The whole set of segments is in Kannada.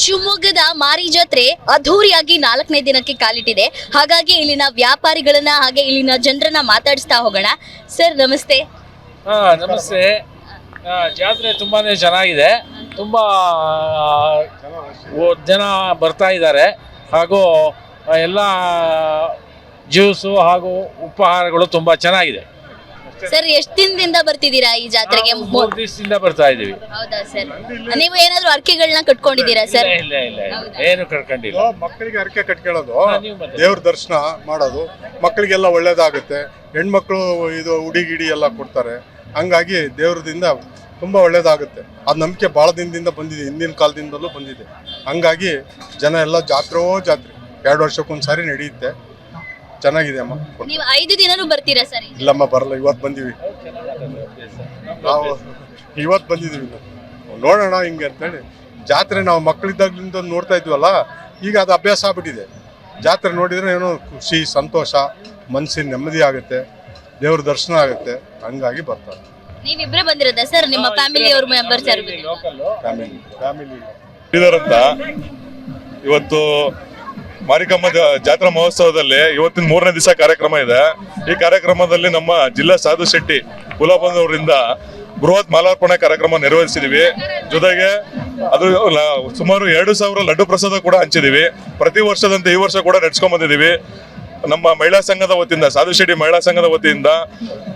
ಶಿವಮೊಗ್ಗದ ಮಾರಿ ಜಾತ್ರೆ ಅದ್ಧೂರಿಯಾಗಿ 4ನೇ ದಿನಕ್ಕೆ ಕಾಲಿಟ್ಟಿದೆ. ಹಾಗಾಗಿ ಇಲ್ಲಿನ ವ್ಯಾಪಾರಿಗಳನ್ನ ಹಾಗೆ ಇಲ್ಲಿನ ಜನರನ್ನ ಮಾತಾಡಿಸ್ತಾ ಹೋಗೋಣ. ಸರ್ ನಮಸ್ತೆ. ನಮಸ್ತೆ. ಜಾತ್ರೆ ತುಂಬಾನೇ ಚೆನ್ನಾಗಿದೆ. ತುಂಬ ಜನ ಬರ್ತಾ ಇದ್ದಾರೆ ಹಾಗೂ ಎಲ್ಲ ಜ್ಯೂಸು ಹಾಗೂ ಉಪಹಾರಗಳು ತುಂಬ ಚೆನ್ನಾಗಿದೆ. ಸರ್ ಎಷ್ಟು ದಿನದಿಂದ ಬರ್ತಿದ್ದೀರಾ ಈ ಜಾತ್ರೆಗೆ? 3 ದಿವಸದಿಂದ ಬರ್ತಾ ಇದೀವಿ. ಹೌದಾ ಸರ್? ನೀವು ಏನಾದ್ರು ಅರ್ಕೆಗಳನ್ನ ಕಟ್ಕೊಂಡಿದ್ದೀರಾ ಸರ್? ಇಲ್ಲ ಏನು ಕಟ್ಕೊಂಡಿಲ್ಲ. ಮಕ್ಕಳಿಗೆ ಅರ್ಕೆ ಕಟ್ಕೊಳ್ಳೋದು, ದೇವ್ರ ದರ್ಶನ ಮಾಡೋದು, ಮಕ್ಕಳಿಗೆಲ್ಲ ಒಳ್ಳೇದಾಗುತ್ತೆ. ಹೆಣ್ಮಕ್ಳು ಇದು ಉಡಿಗಿಡಿ ಎಲ್ಲ ಕೊಡ್ತಾರೆ. ಹಂಗಾಗಿ ದೇವ್ರದಿಂದ ತುಂಬ ಒಳ್ಳೇದಾಗುತ್ತೆ. ಅದು ನಂಬಿಕೆ ಭಾಳ ದಿನದಿಂದ ಬಂದಿದೆ, ಹಿಂದಿನ ಕಾಲದಿಂದಲೂ ಬಂದಿದೆ. ಹಂಗಾಗಿ ಜನ ಎಲ್ಲ ಜಾತ್ರೆ 2 ವರ್ಷಕ್ಕೊಂದ್ಸಾರಿ ನಡೆಯುತ್ತೆ. ಚೆನ್ನಾಗಿದೆ ಅಮ್ಮ. ನೀವು 5 ದಿನನೂ ಬರ್ತೀರಾ ಸರ್? ಇಲ್ಲಮ್ಮ, ಬರಲ್ಲ. ಇವತ್ತು ಬಂದೀವಿ ನಾವು, ಇವತ್ತು ಬಂದಿದ್ದೀವಿ. ನೋಡೋಣ ಹಿಂಗೆ ಅಂತೇಳಿ. ಜಾತ್ರೆ ನಾವು ಮಕ್ಕಳಿದ್ದಾಗಲಿಂದ ನೋಡ್ತಾ ಇದ್ವಲ್ಲ, ಈಗ ಅದು ಅಭ್ಯಾಸ ಆಗ್ಬಿಟ್ಟಿದೆ. ಜಾತ್ರೆ ನೋಡಿದ್ರೆ ಏನೋ ಖುಷಿ, ಸಂತೋಷ, ಮನಸ್ಸಿನ ನೆಮ್ಮದಿ ಆಗುತ್ತೆ, ದೇವ್ರ ದರ್ಶನ ಆಗುತ್ತೆ. ಹಂಗಾಗಿ ಬರ್ತಾರೆ. ನೀವಿಬ್ಬರೇ ಬಂದಿರೋದಾ ಸರ್? ನಿಮ್ಮ ಫ್ಯಾಮಿಲಿ ಅವ್ರ ಮೆಂಬರ್ಸ್ ಯಾರು? ಫ್ಯಾಮಿಲಿ ಅಂತ ಇವತ್ತು ಮಾರಿಕಮ್ಮ ಜಾತ್ರಾ ಮಹೋತ್ಸವದಲ್ಲಿ ಇವತ್ತಿನ 3ನೇ ದಿವಸ ಕಾರ್ಯಕ್ರಮ ಇದೆ. ಈ ಕಾರ್ಯಕ್ರಮದಲ್ಲಿ ನಮ್ಮ ಜಿಲ್ಲಾ ಸಾಧು ಶೆಟ್ಟಿ ಕುಲಬಂದವರಿಂದ ಬೃಹತ್ ಮಾಲಾರ್ಪಣೆ ಕಾರ್ಯಕ್ರಮ ನೆರವೇರಿಸಿದೀವಿ. ಜೊತೆಗೆ ಅದು ಸುಮಾರು 2,000 ಲಡ್ಡು ಪ್ರಸಾದ ಕೂಡ ಹಂಚಿದೀವಿ. ಪ್ರತಿ ವರ್ಷದಂತೆ ಈ ವರ್ಷ ಕೂಡ ನಡೆಸ್ಕೊಂಡ್ ಬಂದಿದೀವಿ. ನಮ್ಮ ಮಹಿಳಾ ಸಂಘದ ವತಿಯಿಂದ, ಸಾಧು ಶೆಟ್ಟಿ ಮಹಿಳಾ ಸಂಘದ ವತಿಯಿಂದ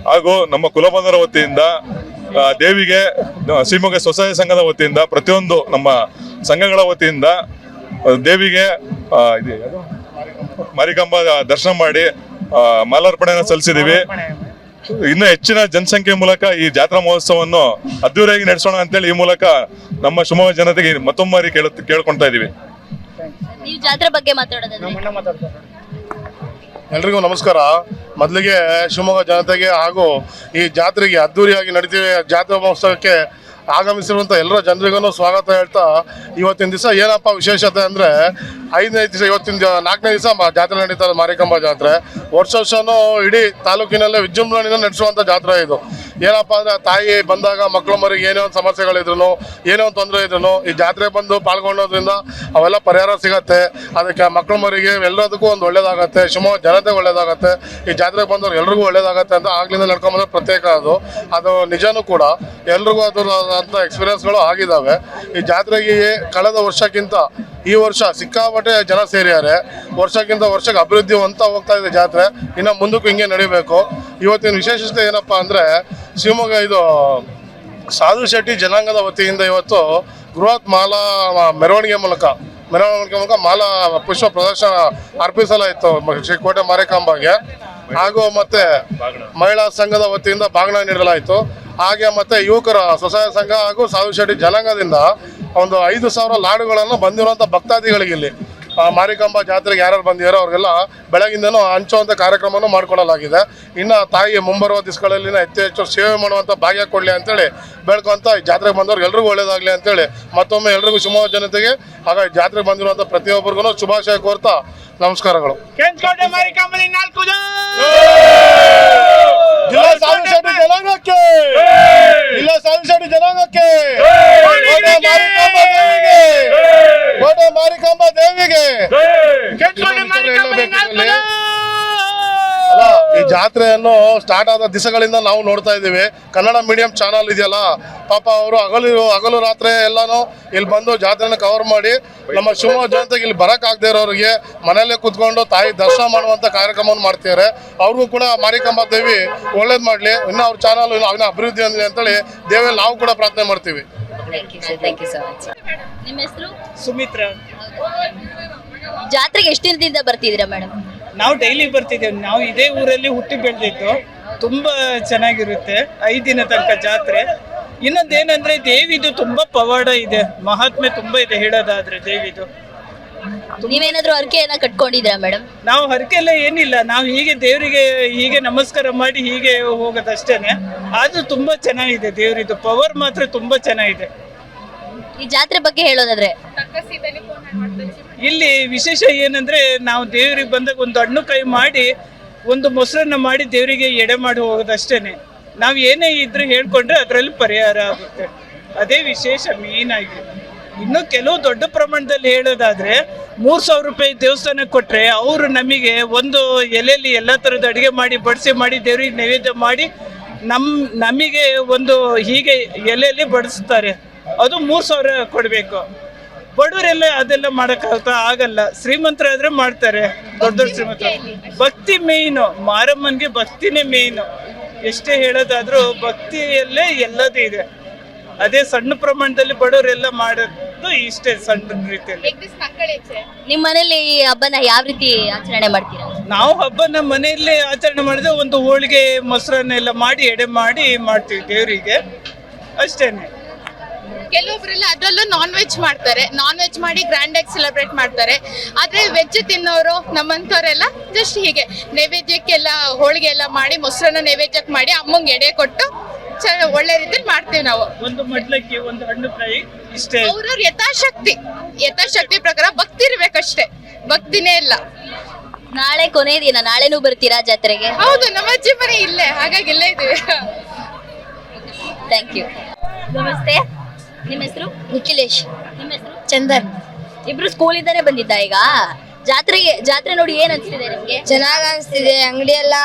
ಹಾಗೂ ನಮ್ಮ ಕುಲಬಂಧರ ವತಿಯಿಂದ, ದೇವಿಗೆ ಶಿವಮೊಗ್ಗ ಸ್ವಸಹಾಯ ಸಂಘದ ವತಿಯಿಂದ, ಪ್ರತಿಯೊಂದು ನಮ್ಮ ಸಂಘಗಳ ವತಿಯಿಂದ ದೇವಿಗೆ ಮಾರಿಕಂಬ ದರ್ಶನ ಮಾಡಿ ಮಾಲಾರ್ಪಣೆಯನ್ನು ಸಲ್ಲಿಸಿದೀವಿ. ಇನ್ನು ಹೆಚ್ಚಿನ ಜನಸಂಖ್ಯೆ ಮೂಲಕ ಈ ಜಾತ್ರಾ ಮಹೋತ್ಸವವನ್ನು ಅದ್ದೂರಿಯಾಗಿ ನಡೆಸೋಣ ಅಂತೇಳಿ ಈ ಮೂಲಕ ನಮ್ಮ ಶಿವಮೊಗ್ಗ ಜನತೆಗೆ ಮತ್ತೊಮ್ಮೆ ಕೇಳ್ಕೊಳ್ತಾ ಇದೀವಿ. ನೀವು ಜಾತ್ರೆ ಬಗ್ಗೆ ಮಾತಾಡೋದಾದ್ರೆ? ಎಲ್ರಿಗೂ ನಮಸ್ಕಾರ. ಮೊದಲಿಗೆ ಶಿವಮೊಗ್ಗ ಜನತೆಗೆ ಹಾಗೂ ಈ ಜಾತ್ರೆಗೆ ಅದ್ದೂರಿಯಾಗಿ ನಡೀತೀವಿ ಜಾತ್ರಾ ಮಹೋತ್ಸವಕ್ಕೆ ಆಗಮಿಸಿರುವಂಥ ಎಲ್ಲರ ಜನರಿಗೂ ಸ್ವಾಗತ ಹೇಳ್ತಾ, ಇವತ್ತಿನ ದಿವಸ ಏನಪ್ಪ ವಿಶೇಷತೆ ಅಂದರೆ 5ನೇ ದಿವಸ, ಇವತ್ತಿನ 4ನೇ ದಿವಸ ಜಾತ್ರೆ ನಡೀತಾರೆ. ಮಾರಿಕಂಬ ಜಾತ್ರೆ ವರ್ಷನೂ ಇಡೀ ತಾಲೂಕಿನಲ್ಲೇ ವಿಜೃಂಭಣೆಯಿಂದ ನಡೆಸುವಂಥ ಜಾತ್ರೆ ಇದು. ಏನಪ್ಪ ಅಂದರೆ ತಾಯಿ ಬಂದಾಗ ಮಕ್ಕಳ ಮರಿಗೆ ಏನೇ ಒಂದು ಸಮಸ್ಯೆಗಳಿದ್ರು, ಏನೇ ಒಂದು ತೊಂದರೆ ಇದ್ರು ಈ ಜಾತ್ರೆ ಬಂದು ಪಾಲ್ಗೊಳ್ಳೋದ್ರಿಂದ ಅವೆಲ್ಲ ಪರಿಹಾರ ಸಿಗತ್ತೆ. ಅದಕ್ಕೆ ಮಕ್ಕಳ ಮರಿಗೆ ಎಲ್ಲದಕ್ಕೂ ಒಂದು ಒಳ್ಳೇದಾಗತ್ತೆ, ಶಿವಮೊಗ್ಗ ಜನತೆಗೆ ಒಳ್ಳೇದಾಗತ್ತೆ, ಈ ಜಾತ್ರೆಗೆ ಬಂದವ್ರು ಎಲ್ರಿಗೂ ಒಳ್ಳೇದಾಗತ್ತೆ ಅಂತ ಆಗ್ಲಿಂದ ನಡ್ಕೊಂಬಂದ್ರೆ ಪ್ರತ್ಯೇಕ ಅದು ನಿಜನೂ ಕೂಡ. ಎಲ್ರಿಗೂ ಅಂತ ಎಕ್ಸ್ಪೀರಿಯನ್ಸ್ಗಳು ಆಗಿದ್ದಾವೆ. ಈ ಜಾತ್ರೆಗೆ ಕಳೆದ ವರ್ಷಕ್ಕಿಂತ ಈ ವರ್ಷ ಸಿಕ್ಕಾಪಟ್ಟೆ ಜನ ಸೇರಿದ್ದಾರೆ. ವರ್ಷಕ್ಕಿಂತ ವರ್ಷಕ್ಕೆ ಅಭಿವೃದ್ಧಿ ಅಂತ ಹೋಗ್ತಾ ಇದೆ ಜಾತ್ರೆ. ಇನ್ನು ಮುಂದಕ್ಕೂ ಹಿಂಗೆ ನಡಿಬೇಕು. ಇವತ್ತಿನ ವಿಶೇಷತೆ ಏನಪ್ಪ ಅಂದರೆ, ಶಿವಮೊಗ್ಗ ಇದು ಸಾಧು ಶೆಟ್ಟಿ ಜನಾಂಗದ ವತಿಯಿಂದ ಇವತ್ತು ಬೃಹತ್ ಮಾಲಾ ಮೆರವಣಿಗೆ ಮೂಲಕ ಮಾಲಾ ಪುಷ್ಪ ಪ್ರದರ್ಶನ ಅರ್ಪಿಸಲಾಯಿತು ಕೋಟೆ ಮಾರಿಕಾಂಬಾಗೆ. ಹಾಗೂ ಮತ್ತೆ ಮಹಿಳಾ ಸಂಘದ ವತಿಯಿಂದ ಬಾಗಿನ ನೀಡಲಾಯಿತು. ಹಾಗೆ ಮತ್ತೆ ಯುವಕರ ಸ್ವಸಹಾಯ ಸಂಘ ಹಾಗೂ ಸಾಧು ಶೆಟ್ಟಿ ಜನಾಂಗದಿಂದ ಒಂದು 5,000 ಲಾಡುಗಳನ್ನು ಬಂದಿರುವಂಥ ಭಕ್ತಾದಿಗಳಿಗೆ ಇಲ್ಲಿ ಮಾರಿಕಾಂಬ ಜಾತ್ರೆಗೆ ಯಾರ್ಯಾರು ಬಂದಿದ್ದಾರೋ ಅವ್ರಿಗೆಲ್ಲ ಬೆಳಗಿಂದನೂ ಹಂಚುವಂಥ ಕಾರ್ಯಕ್ರಮವನ್ನು ಮಾಡಿಕೊಡಲಾಗಿದೆ. ಇನ್ನು ತಾಯಿ ಮುಂಬರುವ ದಿವಸಗಳಲ್ಲಿ ಹೆಚ್ಚು ಸೇವೆ ಮಾಡುವಂಥ ಭಾಗ್ಯ ಕೊಡಲಿ ಅಂತೇಳಿ ಬೇಡ್ಕೊಂತ ಈ ಜಾತ್ರೆಗೆ ಬಂದವ್ರಿಗೆ ಎಲ್ರಿಗೂ ಒಳ್ಳೇದಾಗಲಿ ಅಂತೇಳಿ ಮತ್ತೊಮ್ಮೆ ಎಲ್ರಿಗೂ ಶಿವಮೊಗ್ಗ ಜನತೆಗೆ ಹಾಗಾಗಿ ಜಾತ್ರೆಗೆ ಬಂದಿರುವಂಥ ಪ್ರತಿಯೊಬ್ಬರಿಗೂ ಶುಭಾಶಯ ಕೋರ್ತಾ ನಮಸ್ಕಾರಗಳು. ಜಿಲ್ಲಾ ಸಾಧು ಶೆಟ್ಟಿ ಜನಾಂಗಕ್ಕೆ, ಜಿಲ್ಲಾ ಸಾಧು ಶೆಟ್ಟಿ ಜನಾಂಗಕ್ಕೆ, ಕೋಟೆ ಮಾರಿಕಾಂಬ ದೇವಿಗೆ. ಅಲ್ಲ, ಈ ಜಾತ್ರೆಯನ್ನು ಸ್ಟಾರ್ಟ್ ಆದ ದಿವಸಗಳಿಂದ ನಾವು ನೋಡ್ತಾ ಇದ್ದೀವಿ. ಕನ್ನಡ ಮೀಡಿಯಂ ಚಾನಲ್ ಇದೆಯಲ್ಲ, ಪಾಪ ಅವರು ಹಗಲು ರಾತ್ರಿ ಎಲ್ಲಾನು ಇಲ್ಲಿ ಬಂದು ಜಾತ್ರೆನ ಕವರ್ ಮಾಡಿ ನಮ್ಮ ಶಿವಮೊಗ್ಗ ಜನತೆಗೆ ಇಲ್ಲಿ ಬರೋಕ್ಕಾಗದೇ ಇರೋರಿಗೆ ಮನೆಯಲ್ಲೇ ಕೂತ್ಕೊಂಡು ತಾಯಿ ದರ್ಶನ ಮಾಡುವಂಥ ಕಾರ್ಯಕ್ರಮವನ್ನು ಮಾಡ್ತಿದ್ದಾರೆ. ಅವ್ರಿಗೂ ಕೂಡ ಮಾರಿಕಾಂಬ ದೇವಿ ಒಳ್ಳೇದು ಮಾಡಲಿ, ಇನ್ನೂ ಅವ್ರ ಚಾನಲ್ ಅವನ ಅಭಿವೃದ್ಧಿ ಅಂದಿದೆ ಅಂತೇಳಿ ದೇವಿಯಲ್ಲಿ ನಾವು ಕೂಡ ಪ್ರಾರ್ಥನೆ ಮಾಡ್ತೀವಿ. ನಿಮ್ಮ ಹೆಸರು? ಸುಮಿತ್ರ. ಜಾತ್ರೆಗೆ ಎಷ್ಟು ದಿನದಿಂದ ಬರ್ತಿದ್ದೀರಾ ಮೇಡಮ್? ನಾವು ಡೈಲಿ ಬರ್ತಿದ್ದೇವೆ. ನಾವು ಇದೇ ಊರಲ್ಲಿ ಹುಟ್ಟಿ ಬೆಳೆದಿದ್ದು. ತುಂಬಾ ಚೆನ್ನಾಗಿರುತ್ತೆ 5 ದಿನ ತನಕ ಜಾತ್ರೆ. ಇನ್ನೊಂದೇನಂದ್ರೆ ದೇವಿದು ತುಂಬಾ ಪವಾಡ ಇದೆ, ಮಹಾತ್ಮೆ ತುಂಬಾ ಇದೆ ಹೇಳೋದಾದ್ರೆ ದೇವಿದು. ನೀವೇನಾದ್ರೂ ಹರಕೆಯನ್ನ ಕಟ್ಕೊಂಡಿದ್ದೀರಾ ಮೇಡಮ್? ನಾವು ಹರಕೆ ಎಲ್ಲ ಏನಿಲ್ಲ, ನಾವು ಹೀಗೆ ದೇವರಿಗೆ ಹೀಗೆ ನಮಸ್ಕಾರ ಮಾಡಿ ಹೀಗೆ ಹೋಗೋದಷ್ಟೇನೆ. ಆದ್ರೂ ತುಂಬಾ ಚೆನ್ನಾಗಿದೆ ದೇವರಿದು ಪವರ್, ಮಾತ್ರ ತುಂಬಾ ಚೆನ್ನಾಗಿದೆ. ಈ ಜಾತ್ರೆ ಬಗ್ಗೆ ಹೇಳೋದಾದ್ರೆ ಇಲ್ಲಿ ವಿಶೇಷ ಏನಂದ್ರೆ, ನಾವು ದೇವರಿಗೆ ಬಂದಾಗ ಒಂದು ಹಣ್ಣು ಕೈ ಮಾಡಿ ಒಂದು ಮೊಸರನ್ನ ಮಾಡಿ ದೇವರಿಗೆ ಎಡೆ ಮಾಡಿ ಹೋಗೋದಷ್ಟೇನೆ. ನಾವು ಏನೇ ಇದ್ರೂ ಹೇಳ್ಕೊಂಡ್ರೆ ಅದರಲ್ಲಿ ಪರಿಹಾರ ಆಗುತ್ತೆ. ಅದೇ ವಿಶೇಷ ಮೇನ್ ಆಗಿ. ಇನ್ನು ಕೆಲವು ದೊಡ್ಡ ಪ್ರಮಾಣದಲ್ಲಿ ಹೇಳೋದಾದ್ರೆ 3,000 ರೂಪಾಯಿ ದೇವಸ್ಥಾನಕ್ಕೆ ಕೊಟ್ರೆ ಅವರು ನಮಗೆ ಒಂದು ಎಲೆಯಲ್ಲಿ ಎಲ್ಲ ಥರದ ಅಡುಗೆ ಮಾಡಿ ಬಡಿಸಿ ಮಾಡಿ ದೇವ್ರಿಗೆ ನೈವೇದ್ಯ ಮಾಡಿ ನಮಗೆ ಒಂದು ಹೀಗೆ ಎಲೆಯಲ್ಲಿ ಬಡಿಸ್ತಾರೆ. ಅದು 3,000 ಕೊಡಬೇಕು. ಬಡವರೆಲ್ಲ ಅದೆಲ್ಲ ಮಾಡೋಕ್ಕಾಗ್ತಾ ಆಗಲ್ಲ. ಶ್ರೀಮಂತರಾದ್ರೆ ಮಾಡ್ತಾರೆ, ದೊಡ್ಡ ದೊಡ್ಡ ಶ್ರೀಮಂತರು. ಭಕ್ತಿ ಮೇಯ್ನು, ಮಾರಮ್ಮನಿಗೆ ಭಕ್ತಿನೇ ಮೇಯ್ನು. ಎಷ್ಟೇ ಹೇಳೋದಾದ್ರೂ ಭಕ್ತಿಯಲ್ಲೇ ಎಲ್ಲದೂ ಇದೆ. ಅದೇ ಸಣ್ಣ ಪ್ರಮಾಣದಲ್ಲಿ ಬಡವರೆಲ್ಲ ಮಾಡೋದು ಇಷ್ಟೇ ಸಣ್ಣ ರೀತಿಯಲ್ಲಿ. ನಿಮ್ಮ ಮನೇಲಿ ಈ ಹಬ್ಬನ ಯಾವ ರೀತಿ ಆಚರಣೆ ಮಾಡ್ತೀರಾ? ನಾವು ಹಬ್ಬ ನಮ್ಮ ಮನೆಯಲ್ಲೇ ಆಚರಣೆ ಮಾಡಿದ್ರೆ ಒಂದು ಹೋಳಿಗೆ ಮೊಸರನ್ನ ಎಲ್ಲ ಮಾಡಿ ಎಡೆ ಮಾಡಿ ಮಾಡ್ತೀವಿ ದೇವರಿಗೆ, ಅಷ್ಟೇನೆ. ಕೆಲವೊಬ್ಬರೆಲ್ಲ ಅದರಲ್ಲೂ ನಾನ್ ವೆಜ್ ಮಾಡ್ತಾರೆ, ನಾನ್ ವೆಜ್ ಮಾಡಿ ಗ್ರ್ಯಾಂಡ್ ಆಗಿ ಸೆಲೆಬ್ರೇಟ್ ಮಾಡ್ತಾರೆ. ಆದ್ರೆ ವೆಜ್ ತಿನ್ನೋರು ನಮ್ಮಂಥವ್ರೆಲ್ಲ ಜಸ್ಟ್ ಹೀಗೆ ನೈವೇದ್ಯಕ್ಕೆಲ್ಲ ಹೋಳಿಗೆ ಎಲ್ಲ ಮಾಡಿ ಮೊಸರನ್ನ ನೈವೇದ್ಯಕ್ಕೆ ಮಾಡಿ ಅಮ್ಮಂಗೆ ಎಡೆ ಕೊಟ್ಟು ಒಳ್ಳೆ ರೀತಿಯಲ್ಲಿ ಮಾಡ್ತೀವಿ ನಾವು. ಒಂದು ಮಡ್ಲಕ್ಕಿ, ಒಂದು ಹಣ್ಣು ಫ್ರೈ, ಇಷ್ಟೇ. ಅವ್ರವ್ರ ಯಥಾಶಕ್ತಿ ಪ್ರಕಾರ ಭಕ್ತಿ ಇರ್ಬೇಕಷ್ಟೇ, ಭಕ್ತಿನೇ ಇಲ್ಲ. ನಾಳೆ ಕೊನೆ ದಿನ, ನಾಳೆನೂ ಬರ್ತೀರಾ ಜಾತ್ರೆಗೆ? ಹೌದು, ನಮ್ಮ ಅಜ್ಜಿ ಮನೆ ಇಲ್ಲೇ, ಹಾಗಾಗಿ ಇಲ್ಲೇ ಇದೀವಿ. Thank you. ನಮಸ್ತೆ, ನಿಮ್ಮ ಹೆಸರು? ನಿಖಿಲೇಶ್. ನಿಮ್ಮ ಹೆಸರು? ಚಂದನ್. ಇಬ್ರು ಸ್ಕೂಲಿಂದಾನೆ ಬಂದಿದ್ದ ಈಗ ಜಾತ್ರೆ ನೋಡಿ ಏನ್ ಅನ್ಸ್ತಿದೆ ನಿಮ್ಗೆ? ಚೆನ್ನಾಗ್ ಅನ್ಸ್ತಿದೆ, ಅಂಗಡಿ ಎಲ್ಲ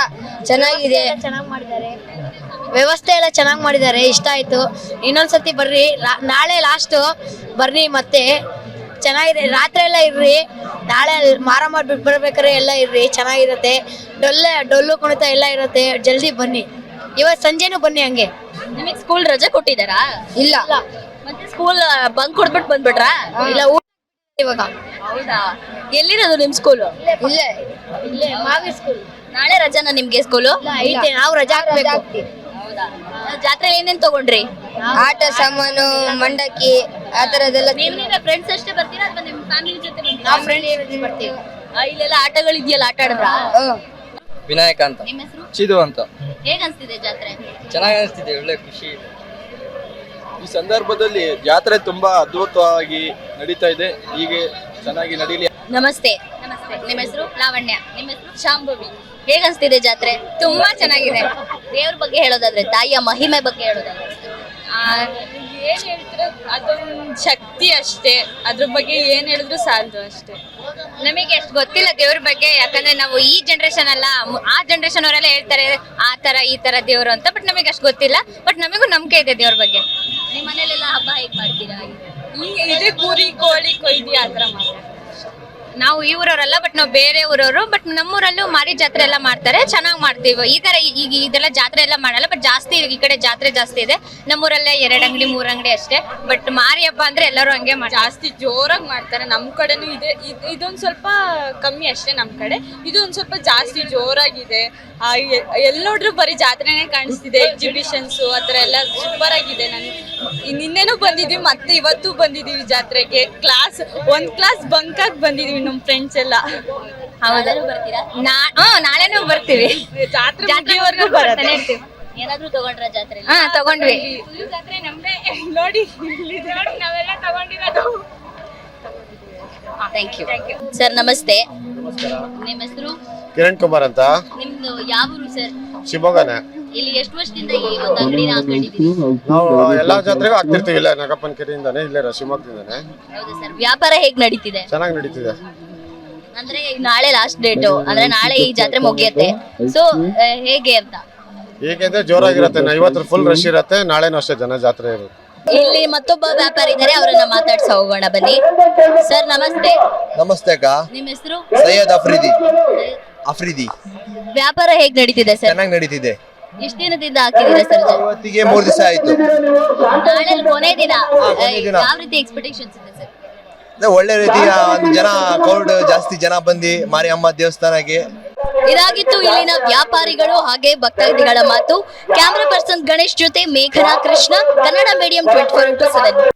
ಚೆನ್ನಾಗಿದೆ, ಚೆನ್ನಾಗಿ ಮಾಡಿದ್ದಾರೆ, ವ್ಯವಸ್ಥೆ ಎಲ್ಲ ಚೆನ್ನಾಗಿ ಮಾಡಿದ್ದಾರೆ, ಇಷ್ಟ ಆಯ್ತು. ಇನ್ನೊಂದ್ಸತಿ ಬರ್ರಿ, ನಾಳೆ ಲಾಸ್ಟ್ ಬರ್ರಿ, ಮತ್ತೆ ಚೆನ್ನಾಗಿದೆ. ರಾತ್ರಿ ಎಲ್ಲ ಇರ್ರಿ, ನಾಳೆ ಮಾರಮ್ಮ ಬಿಟ್ಟು ಬರ್ಬೇಕಾದ್ರೆ ಎಲ್ಲ ಇರ್ರಿ, ಚೆನ್ನಾಗಿರುತ್ತೆ. ಡೊಳ್ಳು ಕುಣಿತ ಎಲ್ಲ ಇರುತ್ತೆ, ಜಲ್ದಿ ಬನ್ನಿ. ಇವತ್ತು ಸಂಜೆನೂ ಬನ್ನಿ. ಹಂಗೆ ನಿಮಗೆ ಸ್ಕೂಲ್ ರಜೆ ಕೊಟ್ಟಿದ್ದಾರಾ? ಇಲ್ಲ, ಮತ್ತೆ ಸ್ಕೂಲ್ ಬಂಕ್ ಕೊಡ್ಬಿಟ್ಟು ಬಂದ್ಬಿಟ್ರಾ? ಇಲ್ಲ, ಇವಾಗ. ಹೌದಾ? ಎಲ್ಲಿರೋದು ನಿಮ್ ಸ್ಕೂಲು? ಇಲ್ಲೇ ಇಲ್ಲೇ ಮಾವಿ ಸ್ಕೂಲ್. ನಾಳೆ ರಜಾನ ನಿಮ್ಗೆ ಸ್ಕೂಲು? ಐತೆ, ನಾವು ರಜಾ ಹಾಕ್ಬೇಕು. ಹೌದಾ? ಜಾತ್ರೆ ಏನೇನ್ ತಗೊಂಡ್ರಿ? ಆಟ ಸಾಮಾನು, ಮಂಡಕ್ಕಿ, ಆ ತರದೆಲ್ಲ. ನೀವೇ ಫ್ರೆಂಡ್ಸ್ ಅಷ್ಟೇ ಬರ್ತೀರಾ ಅಥವಾ ನಿಮ್ ಫ್ಯಾಮಿಲಿ ಜೊತೆ ಬರ್ತೀರಾ? ನಾವು ಫ್ರೆಂಡ್ಸ್ ಬರ್ತೀವಿ. ಇಲ್ಲೆಲ್ಲ ಆಟಗಳಿದೆಯಲ್ಲ, ಆಟ ಆಡಿದ್ರಾ? ವಿನಾಯಕ ಅಂತ. ನಿಮ್ಮ ಹೆಸರು? ಚಿದು ಅಂತ. ಹೇಗ್ ಅನ್ಸ್ತಿದೆ ಜಾತ್ರೆ? ಚೆನ್ನಾಗಿ ಅನಿಸ್ತಿದೆ, ಒಳ್ಳೆ ಖುಷಿ ಇದೆ. ಈ ಸಂದರ್ಭದಲ್ಲಿ ಜಾತ್ರೆ ತುಂಬಾ ಅದ್ಭುತವಾಗಿ ನಡೀತಾ ಇದೆ, ಹೀಗೆ ಚೆನ್ನಾಗಿ ನಡೀಲಿ. ನಮಸ್ತೆ. ನಮಸ್ತೆ. ನಿಮ್ಮ ಹೆಸರು? ಲಾವಣ್ಯ. ನಿಮ್ಮ ಹೆಸರು? ಶಾಂಭವಿ. ಹೇಗ್ ಅನ್ಸ್ತಿದೆ ಜಾತ್ರೆ? ತುಂಬಾ ಚೆನ್ನಾಗಿದೆ. ದೇವ್ರ ಬಗ್ಗೆ ಹೇಳೋದಾದ್ರೆ, ತಾಯಿಯ ಮಹಿಮೆ ಬಗ್ಗೆ ಹೇಳೋದಾದ್ರೆ? ಏನ್ ಹೇಳ್ತೀರ, ಅದೊಂದು ಶಕ್ತಿ ಅಷ್ಟೇ, ಅದ್ರ ಬಗ್ಗೆ ಏನ್ ಹೇಳಿದ್ರು ಸಾಲದು ಅಷ್ಟೇ. ನಮಗೆ ಎಷ್ಟು ಗೊತ್ತಿಲ್ಲ ದೇವ್ರ ಬಗ್ಗೆ, ಯಾಕಂದ್ರೆ ನಾವು ಈ ಜನರೇಷನ್ ಅಲ್ಲ, ಆ ಜನರೇಷನ್ ಅವರೆಲ್ಲ ಹೇಳ್ತಾರೆ ಆ ತರ ಈ ತರ ದೇವ್ರು ಅಂತ, ಬಟ್ ನಮಗೆ ಅಷ್ಟು ಗೊತ್ತಿಲ್ಲ. ಬಟ್ ನಮಗೂ ನಂಬಿಕೆ ಇದೆ ದೇವ್ರ ಬಗ್ಗೆ. ನಿಮ್ಮ ಮನೇಲೆಲ್ಲ ಹಬ್ಬ ಹೇಗ್ ಮಾಡ್ತೀರಾ? ಇದೆ ಕುರಿ ಕೋಳಿ ಕೊಯ್ದು ಆ ತರ ಮಾಡ್ತಾರೆ. ನಾವು ಈ ಊರವರಲ್ಲ, ಬಟ್ ನಾವು ಬೇರೆ ಊರವರು. ಬಟ್ ನಮ್ಮೂರಲ್ಲೂ ಮಾರಿ ಜಾತ್ರೆ ಎಲ್ಲ ಮಾಡ್ತಾರೆ, ಚೆನ್ನಾಗಿ ಮಾಡ್ತೀವಿ. ಈ ತರ ಈಗ ಇದೆಲ್ಲ ಜಾತ್ರೆ ಎಲ್ಲ ಮಾಡಲ್ಲ, ಬಟ್ ಜಾಸ್ತಿ ಈ ಕಡೆ ಜಾತ್ರೆ ಜಾಸ್ತಿ ಇದೆ. ನಮ್ಮೂರಲ್ಲೇ 2 ಅಂಗಡಿ 3 ಅಂಗಡಿ ಅಷ್ಟೇ. ಬಟ್ ಮಾರಿ ಹಬ್ಬ ಅಂದ್ರೆ ಎಲ್ಲರೂ ಹಂಗೆ ಜಾಸ್ತಿ ಜೋರಾಗಿ ಮಾಡ್ತಾರೆ. ನಮ್ಮ ಕಡೆನೂ ಇದೆ, ಇದೊಂದು ಸ್ವಲ್ಪ ಕಮ್ಮಿ ಅಷ್ಟೇ ನಮ್ಮ ಕಡೆ. ಇದು ಒಂದು ಸ್ವಲ್ಪ ಜಾಸ್ತಿ ಜೋರಾಗಿದೆ. ಎಲ್ಲಿ ನೋಡ್ರು ಬರೀ ಜಾತ್ರೆನೇ ಕಾಣಿಸ್ತಿದೆ. ಎಕ್ಸಿಬಿಷನ್ಸು ಆ ಥರ ಎಲ್ಲ ಸೂಪರ್ ಆಗಿದೆ. ನಾನು ನಿನ್ನೆನೂ ಬಂದಿದ್ದೀವಿ, ಮತ್ತೆ ಇವತ್ತು ಬಂದಿದ್ದೀವಿ ಜಾತ್ರೆಗೆ. ಒಂದು ಕ್ಲಾಸ್ ಬಂಕಾಗಿ ಬಂದಿದ್ದೀವಿ ನಮ್ಮ ಫ್ರೆಂಡ್ಸ್ ಎಲ್ಲ. ಹೌದಾ? ಬರ್ತೀರಾ? ನಾಳೆನೂ ಬರ್ತೀವಿ, ಜಾತ್ರೆವರೆಗೂ ಬರ್ತಾನೆ ಇರ್ತೀವಿ. ಏನಾದ್ರೂ ತಗೊಂಡ್ರ ಜಾತ್ರೆ? ತಗೊಂಡ್ವಿ. ಜಾತ್ರೆ ನಮ್ದೇ ನೋಡಿ, ನಾವೆಲ್ಲ ತಗೊಂಡಿರೋದು. Thank you. ಸರ್ ನಮಸ್ತೆ. ನಿಮ್ಮ ಹೆಸರು? ಕಿರಣ್ ಕುಮಾರ್ ಅಂತ. ನಿಮ್ದು ಯಾವ ಊರು ಸರ್? ಶಿವಮೊಗ್ಗನೇ. ಇಲ್ಲಿ ಎಷ್ಟು ವರ್ಷದಿಂದ ಈ ಒಂದು ಅಂಗಡಿನ ಹಾಕೊಂಡಿದ್ದೀವಿ? ನಾವು ಎಲ್ಲಾ ಜಾತ್ರೆಗೂ ಆಗ್ತಿರ್ತೀವಿ, ಇಲ್ಲ ನಗಪ್ಪನ ಕೆರೆಯಿಂದಾನೆ, ಇಲ್ಲೇ ಶಿವಮೊಗ್ಗದಿಂದಾನೆ. ಹೌದು ಸರ್. ವ್ಯಾಪಾರ ಹೇಗ್ ನಡೀತಿದೆ? ಚೆನ್ನಾಗಿ ನಡೀತಿದೆ. ಅಂದ್ರೆ ನಾಳೆ ಲಾಸ್ಟ್ ಡೇಟು, ಅಂದ್ರೆ ನಾಳೆ ಈ ಜಾತ್ರೆ ಮುಗಿಯುತ್ತೆ. ಸೊ ಹೇಗೆ ಅಂತ? ಹೇಗೆಂದ್ರೆ ಜೋರಾಗಿರುತ್ತೆ, 50 ಫುಲ್ ರಶ್ ಇರುತ್ತೆ. ನಾಳೆನೂ ಅಷ್ಟೇ ಜನ ಜಾತ್ರೆ ಇರುತ್ತೆ. ಇಲ್ಲಿ ಮತ್ತೊಬ್ಬ ವ್ಯಾಪಾರಿ ಇದ್ದಾರೆ, ಅವರನ್ನ ಮಾತಾಡ್ಸ ಹೋಗೋಣ ಬನ್ನಿ. ಸರ್ ನಮಸ್ತೆ. ನಮಸ್ತೆ ಅಕ್ಕ. ನಿಮ್ಮ ಹೆಸರು? ಸೈಯದ್ ಅಫ್ರಿದಿ. ವ್ಯಾಪಾರ ಹೇಗ್ ನಡೀತಿದೆ ಸರ್? ಚೆನ್ನಾಗಿ ನಡೀತಿದೆ. ಎಷ್ಟು ದಿನದಿಂದ ಹಾಕಿದ್ದೀರಾ ಸರ್? ಇವತ್ತಿಗೆ 3 ದಿವಸ ಆಯ್ತು. ನಾಳೆ ಕೊನೆ ದಿನ. ಕೊನೆ ದಿನ. ಯಾವ ರೀತಿ ಎಕ್ಸ್ಪೆಕ್ಟೇಷನ್ಸ್ ಇದೆ ಸರ್? ಒಳ್ಳೆ ರೀತಿಯ ಜನ, ಕ್ರೌಡ್ ಜಾಸ್ತಿ ಜನ ಬಂದು ಮಾರಿಯಮ್ಮ ದೇವಸ್ಥಾನಕ್ಕೆ. ಇದಾಗಿತ್ತು ಇಲ್ಲಿನ ವ್ಯಾಪಾರಿಗಳು ಹಾಗೆ ಭಕ್ತಾದಿಗಳ ಮಾತು. ಕ್ಯಾಮರಾ ಪರ್ಸನ್ ಗಣೇಶ್ ಜೊತೆ ಮೇಘನಾ ಕೃಷ್ಣ, ಕನ್ನಡ ಮೀಡಿಯಂ 24/7.